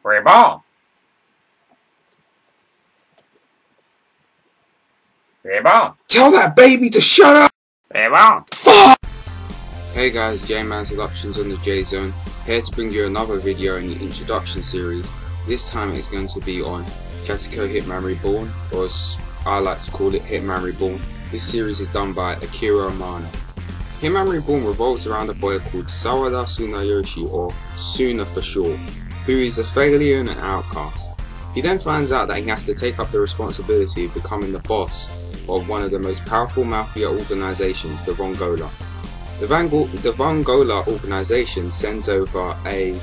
Reborn! Reborn! Tell that baby to shut up! Reborn! Fuck! Hey guys, J-Man's Adoptions on the Jzone, here to bring you another video in the introduction series. This time it's going to be on Katekyō Hitman Reborn, or as I like to call it, Hitman Reborn. This series is done by Akira Amano. Hitman Reborn revolves around a boy called Sawada Tsunayoshi, or Suna for short, who is a failure and an outcast. He then finds out that he has to take up the responsibility of becoming the boss of one of the most powerful mafia organizations, the Vongola. The Vongola organization sends over a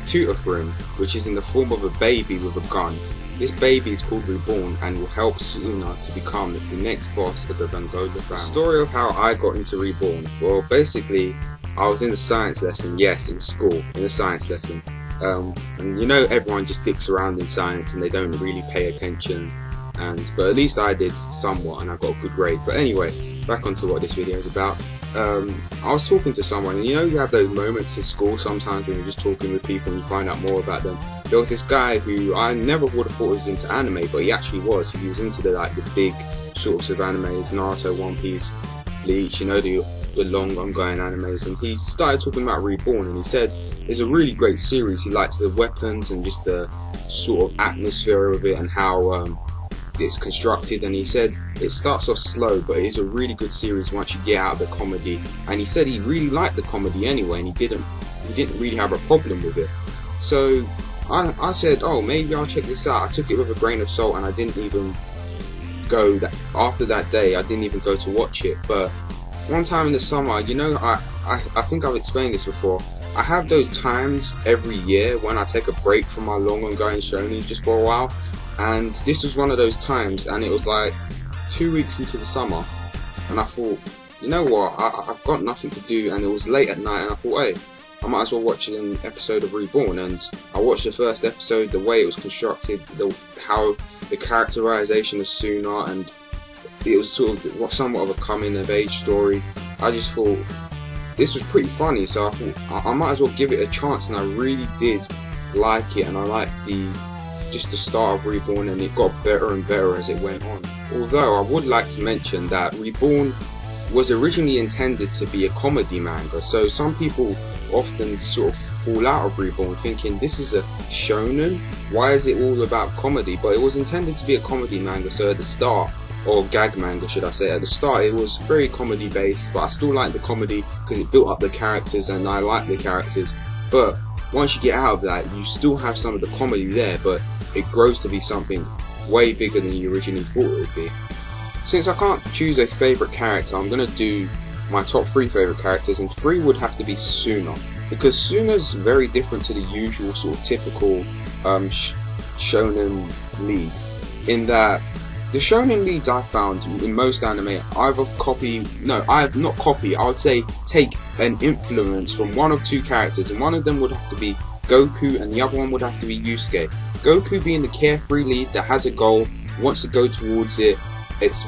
tutor for him, which is in the form of a baby with a gun. This baby is called Reborn and will help Suna to become the next boss of the Vongola family. The story of how I got into Reborn, well, basically I was in the science lesson, yes, in school, in a science lesson. And you know, everyone just dicks around in science and they don't really pay attention, but at least I did somewhat and I got a good grade. But anyway, back onto what this video is about. I was talking to someone, and you know, you have those moments at school sometimes when you're just talking with people and you find out more about them. There was this guy who I never would have thought was into anime, but he actually was. He was into the big sorts of animes, Naruto, One Piece, Bleach, you know, the long ongoing animes, and he started talking about Reborn, and he said it's a really great series. He likes the weapons and just the sort of atmosphere of it and how it's constructed, and he said it starts off slow, but it is a really good series once you get out of the comedy. And he said he really liked the comedy anyway, and he didn't really have a problem with it. So I said, oh, maybe I'll check this out. I took it with a grain of salt, and I didn't even go after that day. I didn't even go to watch it. But one time in the summer, you know, I think I've explained this before. I have those times every year when I take a break from my long ongoing shonen just for a while. And this was one of those times, and it was like 2 weeks into the summer, and I thought, you know what, I've got nothing to do, and it was late at night, and I thought, hey, I might as well watch an episode of Reborn. And I watched the first episode, the way it was constructed, how the characterization of Suna, and it was sort of somewhat of a coming of age story. I just thought this was pretty funny, so I thought I might as well give it a chance, and I really did like it, and I liked just the start of Reborn, and it got better and better as it went on. Although I would like to mention that Reborn was originally intended to be a comedy manga, so some people often sort of fall out of Reborn thinking this is a shonen, why is it all about comedy? But it was intended to be a comedy manga, so at the start, or gag manga should I say, at the start it was very comedy based, but I still liked the comedy because it built up the characters and I liked the characters. But once you get out of that, you still have some of the comedy there, but it grows to be something way bigger than you originally thought it would be. Since I can't choose a favourite character, I'm going to do my top 3 favourite characters, and 3 would have to be Suna, because Suna's very different to the usual sort of typical shonen lead, in that the shonen leads I found in most anime either I would say take an influence from one of 2 characters, and one of them would have to be Goku and the other one would have to be Yusuke. Goku being the carefree lead that has a goal, wants to go towards it,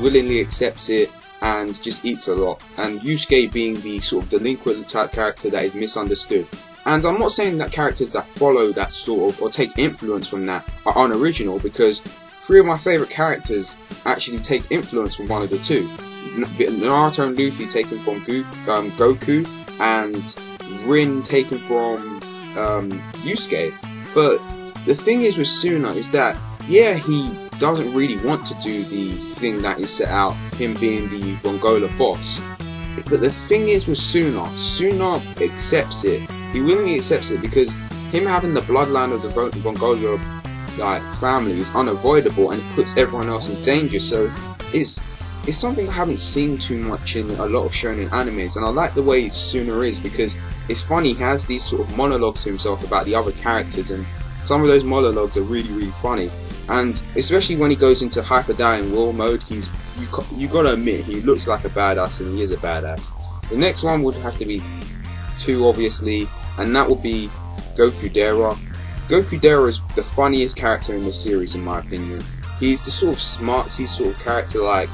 willingly accepts it, and just eats a lot. And Yusuke being the sort of delinquent type character that is misunderstood. And I'm not saying that characters that follow that sort of, or take influence from that, are unoriginal, because 3 of my favourite characters actually take influence from one of the 2. Naruto and Luffy taken from Goku, and Rin taken from Yusuke. But the thing is with Suna is that, yeah, he doesn't really want to do the thing that is set out, him being the Vongola boss. But the thing is with Suna accepts it. He willingly accepts it because him having the bloodline of the Vongola family is unavoidable, and it puts everyone else in danger. So it's something I haven't seen too much in a lot of shonen animes, and I like the way Suna is because it's funny. He has these sort of monologues to himself about the other characters, and some of those monologues are really, really funny. And especially when he goes into Hyper Diamond War mode, you gotta admit, he looks like a badass, and he is a badass. The next one would have to be 2, obviously, and that would be Goku Dera. Goku Dera is the funniest character in this series, in my opinion. He's the sort of smartsy sort of character like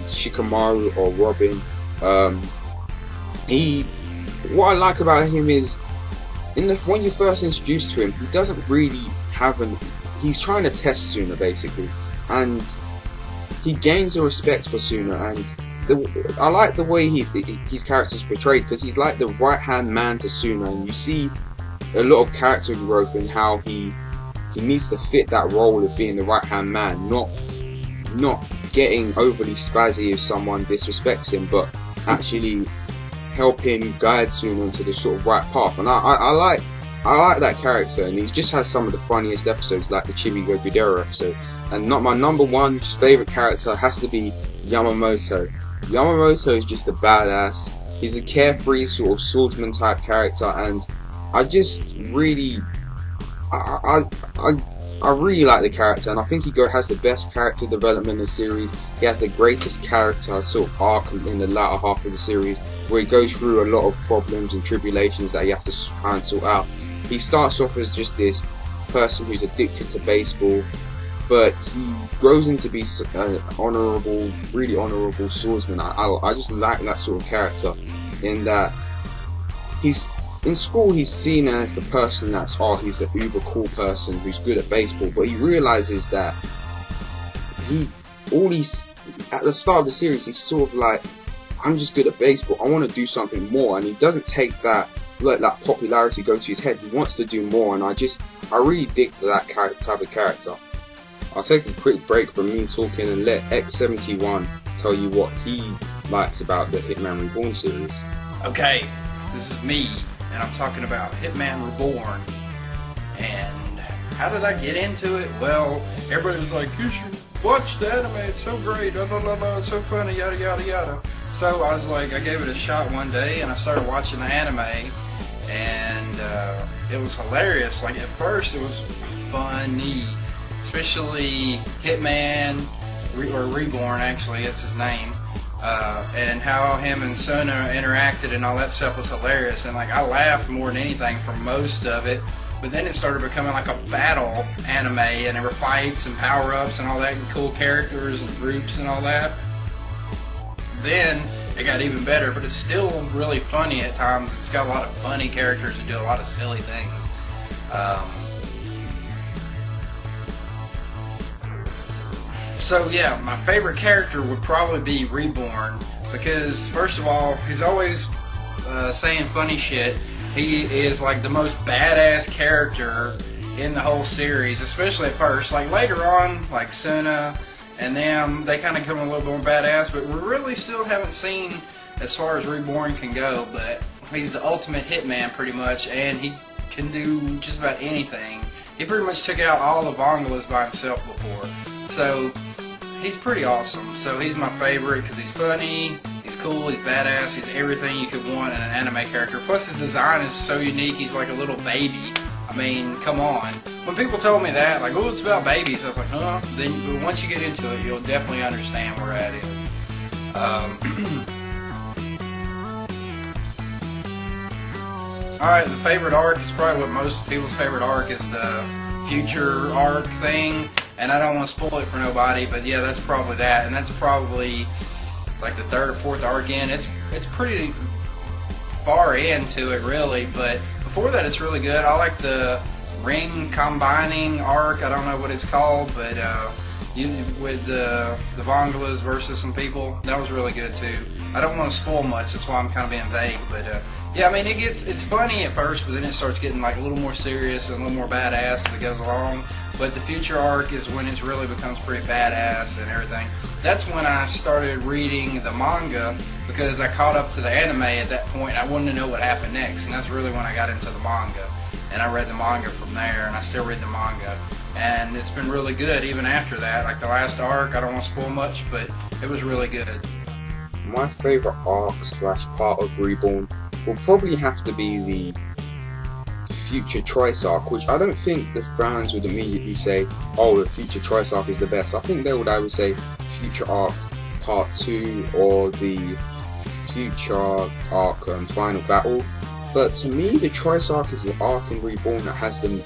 Shikamaru or Robin. What I like about him is, when you're first introduced to him, he doesn't really he's trying to test Suna basically, and he gains a respect for Suna, and I like the way his character's portrayed, because he's like the right hand man to Suna, and you see a lot of character growth in how he needs to fit that role of being the right hand man, not getting overly spazzy if someone disrespects him, but actually help him guide Suna into the sort of right path. And I like that character, and he just has some of the funniest episodes, like the Chibigo Gudera episode. And not my number one favourite character has to be Yamamoto. Yamamoto is just a badass. He's a carefree sort of swordsman type character, and I just really I really like the character, and I think he has the best character development in the series. He has the greatest character sort of arc in the latter half of the series, where he goes through a lot of problems and tribulations that he has to try and sort out. He starts off as just this person who's addicted to baseball, but he grows into be an honourable, really honourable swordsman. I just like that sort of character, in that in school he's seen as the person he's the uber cool person who's good at baseball, but he realises that at the start of the series he's sort of like, I'm just good at baseball, I want to do something more, and he doesn't take that, let that popularity go to his head. He wants to do more, and I really dig that type of character. I'll take a quick break from me talking and let X71 tell you what he likes about the Hitman Reborn series. Okay, this is me, and I'm talking about Hitman Reborn. And how did I get into it? Well, everybody was like, you should watch the anime, it's so great, it's so funny, yada yada yada. So I was like, I gave it a shot one day, and I started watching the anime, and it was hilarious. Like, at first it was funny, especially Hitman, or Reborn actually, that's his name. And how him and Suna interacted and all that stuff was hilarious, and like I laughed more than anything for most of it. But then it started becoming like a battle anime, and there were fights and power-ups and all that, and cool characters and groups and all that. Then it got even better, but it's still really funny at times. It's got a lot of funny characters and do a lot of silly things. So yeah, my favorite character would probably be Reborn, because first of all, he's always saying funny shit. He is like the most badass character in the whole series, especially at first. Like later on, like Suna and them, they kind of come a little more badass, but we really still haven't seen as far as Reborn can go. But he's the ultimate hitman pretty much, and he can do just about anything. He pretty much took out all the Vongalas by himself before. So he's pretty awesome. So he's my favorite because he's funny, he's cool, he's badass, he's everything you could want in an anime character. Plus his design is so unique, he's like a little baby. I mean, come on. When people told me that, like, oh, it's about babies, I was like, huh? Then once you get into it, you'll definitely understand where that is. Alright, the favorite arc is probably what most people's favorite arc is, the future arc thing. And I don't want to spoil it for nobody, but yeah, that's probably that. And that's probably like the third or fourth arc in. It's pretty far into it, really. But before that, it's really good. I like the ring combining arc. I don't know what it's called, but with the Vongalas versus some people, that was really good too. I don't want to spoil much. That's why I'm kind of being vague. But yeah, I mean, it's funny at first, but then it starts getting like a little more serious and a little more badass as it goes along. But the future arc is when it really becomes pretty badass and everything. That's when I started reading the manga, because I caught up to the anime at that point. I wanted to know what happened next, and that's really when I got into the manga. And I read the manga from there, and I still read the manga. And it's been really good even after that. Like the last arc, I don't want to spoil much, but it was really good. My favourite arc / part of Reborn will probably have to be the Future Choice arc, which I don't think the fans would immediately say, oh, the Future Choice arc is the best. I think they would either say Future Arc Part 2 or the Future Arc Final Battle. But to me, the Choice arc is the arc in Reborn that has the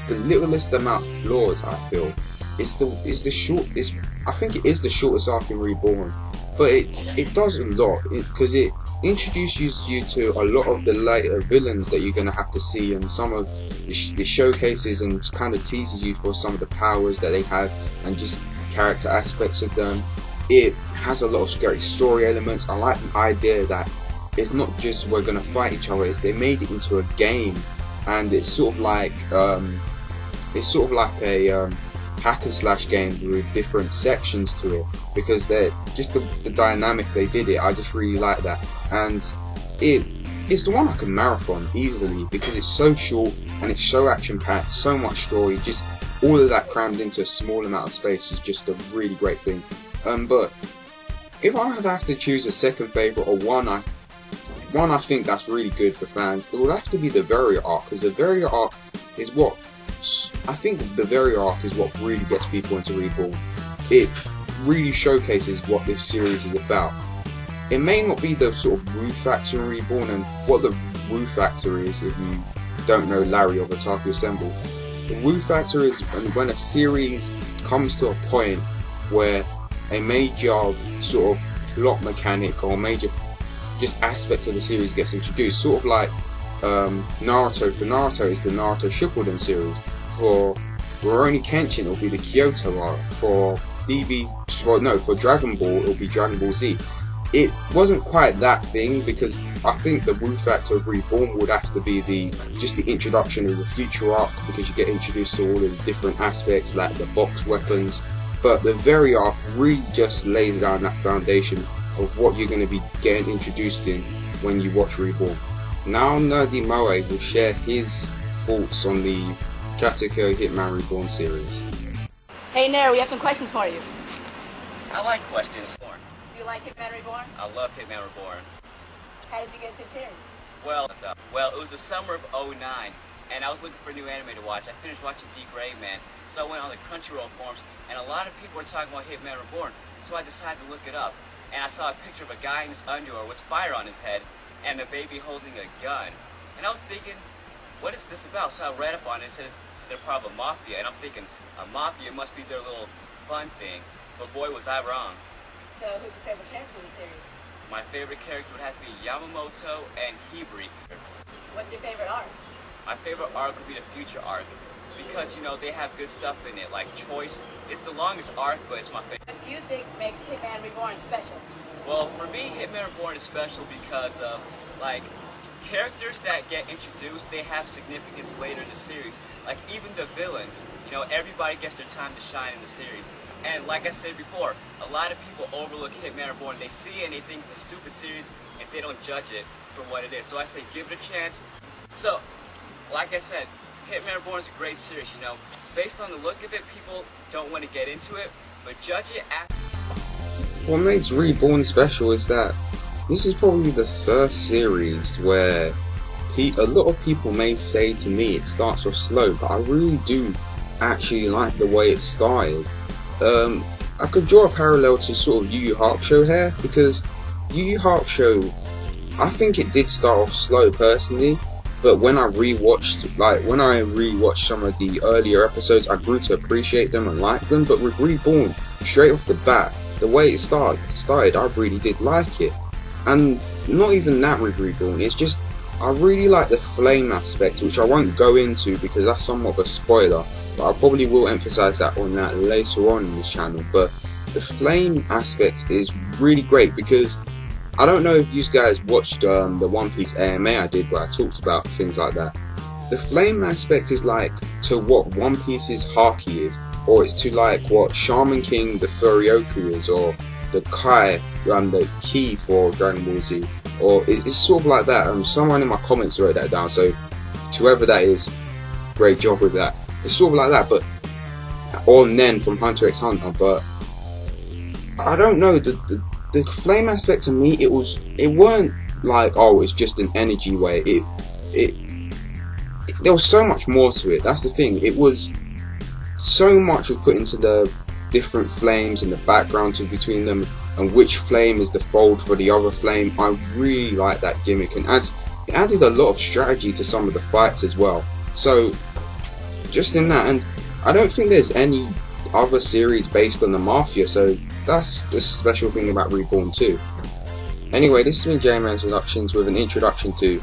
littlest amount of flaws. I feel I think it is the shortest arc in Reborn, but it does a lot because it introduces you to a lot of the later villains that you're going to have to see, and some of it showcases and kind of teases you for some of the powers that they have and just character aspects of them. It has a lot of scary story elements. I like the idea that it's not just we're gonna fight each other. They made it into a game, and it's sort of like a hack and slash game with different sections to it, because they're just the dynamic they did it. I just really like that, and it's the one I can marathon easily because it's so short and it's so action packed, so much story, just all of that crammed into a small amount of space is just a really great thing. But if I had to have to choose a second favourite, or one I think that's really good for fans, it would have to be the Verrier arc, because the Verrier arc is what really gets people into Reborn. It really showcases what this series is about. It may not be the sort of woo factor in Reborn, and what the woo factor is, if you don't know Larry of Otaku Assemble, the woo factor is when a series comes to a point where a major sort of plot mechanic or major just aspect of the series gets introduced, sort of like Naruto. For Naruto, it's the Naruto Shippuden series. For Rurouni Kenshin, it'll be the Kyoto arc. For Dragon Ball, it'll be Dragon Ball Z. It wasn't quite that thing, because I think the woo factor of Reborn would have to be just the introduction of the future arc, because you get introduced to all of the different aspects like the box weapons. But the Verrier arc really just lays down that foundation of what you're going to be getting introduced in when you watch Reborn. Now Nerdy Moe will share his thoughts on the Katekyō Hitman Reborn series. Hey Nair, we have some questions for you. I like questions. Do you like Hitman Reborn? I love Hitman Reborn. How did you get into the series? Well, it was the summer of '09, and I was looking for a new anime to watch. I finished watching D-Grade Man, so I went on the Crunchyroll forums, and a lot of people were talking about Hitman Reborn, so I decided to look it up. And I saw a picture of a guy in his underwear with fire on his head, and a baby holding a gun. And I was thinking, what is this about? So I read up on it and said they're part of a mafia, and I'm thinking, a mafia must be their little fun thing. But boy, was I wrong. So who's your favorite character in the series? My favorite character would have to be Yamamoto and Hibari. What's your favorite arc? My favorite arc would be the future arc, because, you know, they have good stuff in it, like Choice. It's the longest arc, but it's my favorite. What do you think makes Hitman Reborn special? Well, for me, Hitman Reborn is special because of, like, characters that get introduced, they have significance later in the series. Like, even the villains, you know, everybody gets their time to shine in the series. And like I said before, a lot of people overlook Hitman Reborn. They see it and they think it's a stupid series if they don't judge it for what it is. So I say give it a chance. So, like I said, Hitman Reborn is a great series, you know. Based on the look of it, people don't want to get into it, but judge it after. What makes Reborn special is that this is probably the first series where a lot of people may say to me it starts off slow, but I really do actually like the way it started. I could draw a parallel to sort of Yu Yu Hakusho here, because Yu Yu Hakusho, I think it did start off slow personally, but when I rewatched some of the earlier episodes, I grew to appreciate them and like them. But with Reborn, straight off the bat, the way it started, I really did like it. And not even that with Reborn, it's just, I really like the flame aspect, which I won't go into because that's somewhat of a spoiler, but I probably will emphasize that on that later on in this channel. But the flame aspect is really great, because I don't know if you guys watched the One Piece AMA I did where I talked about things like that. The flame aspect is like to what One Piece's Haki is, or it's to like what Shaman King the Furioku is, or the Kai, the Ki for Dragon Ball Z, or it's sort of like that. Someone in my comments wrote that down, so to whoever that is, great job with that. It's sort of like that, but or Nen from Hunter x Hunter. But I don't know, the flame aspect to me, it weren't like, oh, it's just an energy way. There was so much more to it. That's the thing. It was so much was put into the different flames and the background between them, and which flame is the fold for the other flame. I really like that gimmick, and it added a lot of strategy to some of the fights as well. So just in that, and I don't think there's any other series based on the Mafia, so that's the special thing about Reborn too. Anyway, this has been J-Man's Productions with an introduction to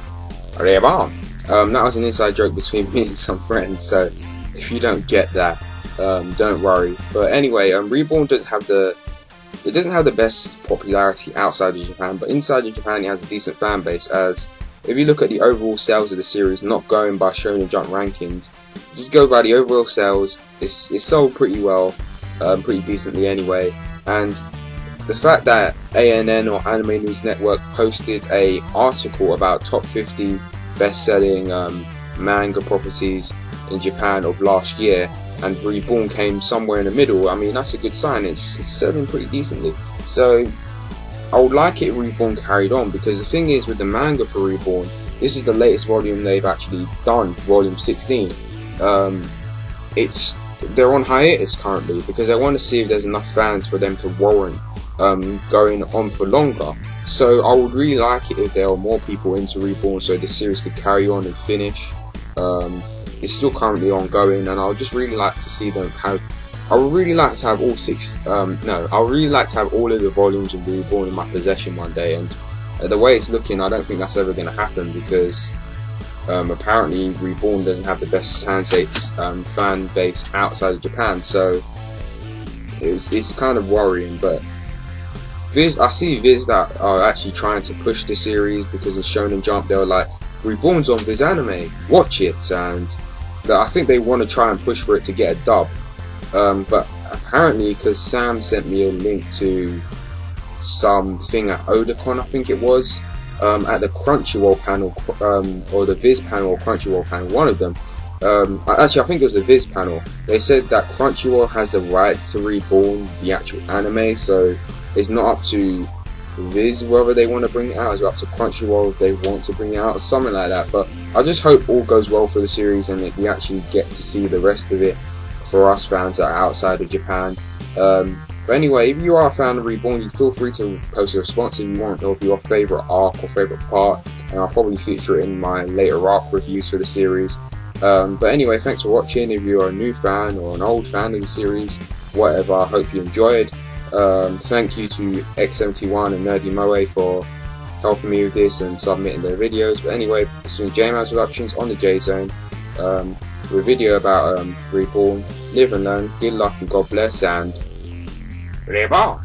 Reborn. That was an inside joke between me and some friends, so if you don't get that, don't worry. But anyway, Reborn doesn't have the best popularity outside of Japan, but inside of Japan it has a decent fan base, as if you look at the overall sales of the series, not going by Shonen Jump rankings, just go by the overall sales, it's sold pretty well, pretty decently anyway. And the fact that ANN or Anime News Network posted a article about top 50 best-selling manga properties in Japan of last year, and Reborn came somewhere in the middle, I mean, that's a good sign. It's selling pretty decently. So I would like it if Reborn carried on, because the thing is with the manga for Reborn, this is the latest volume they've actually done, volume 16. They're on hiatus currently because they want to see if there's enough fans for them to warrant going on for longer. So I would really like it if there were more people into Reborn, so the series could carry on and finish. It's still currently ongoing, and I would just really like to see them have. I would really like to have all I would really like to have all of the volumes of Reborn in my possession one day. And the way it's looking, I don't think that's ever going to happen, because apparently Reborn doesn't have the best fan base outside of Japan. So it's kind of worrying. But I see Viz that are actually trying to push the series, because in Shonen Jump they were like, Reborn's on Viz Anime, watch it, and I think they want to try and push for it to get a dub. But apparently, because Sam sent me a link to something at Otakon, I think it was, at the Crunchyroll panel, or the Viz panel or Crunchyroll panel, one of them. Actually, I think it was the Viz panel. They said that Crunchyroll has the rights to Reborn, the actual anime, so it's not up to Viz whether they want to bring it out, it's up to Crunchyroll if they want to bring it out, or something like that. But I just hope all goes well for the series, and that we actually get to see the rest of it for us fans that are outside of Japan. But anyway, if you are a fan of Reborn, you feel free to post a response if you want, or your favourite arc or favourite part, and I'll probably feature it in my later arc reviews for the series. But anyway, thanks for watching. If you're a new fan or an old fan of the series, whatever, I hope you enjoyed. Thank you to X71 and Nerdy Moe for helping me with this and submitting their videos. But anyway, this has been J-Man's Productions on the J-Zone, with a video about Reborn. Live and learn, good luck and God bless, and Reborn!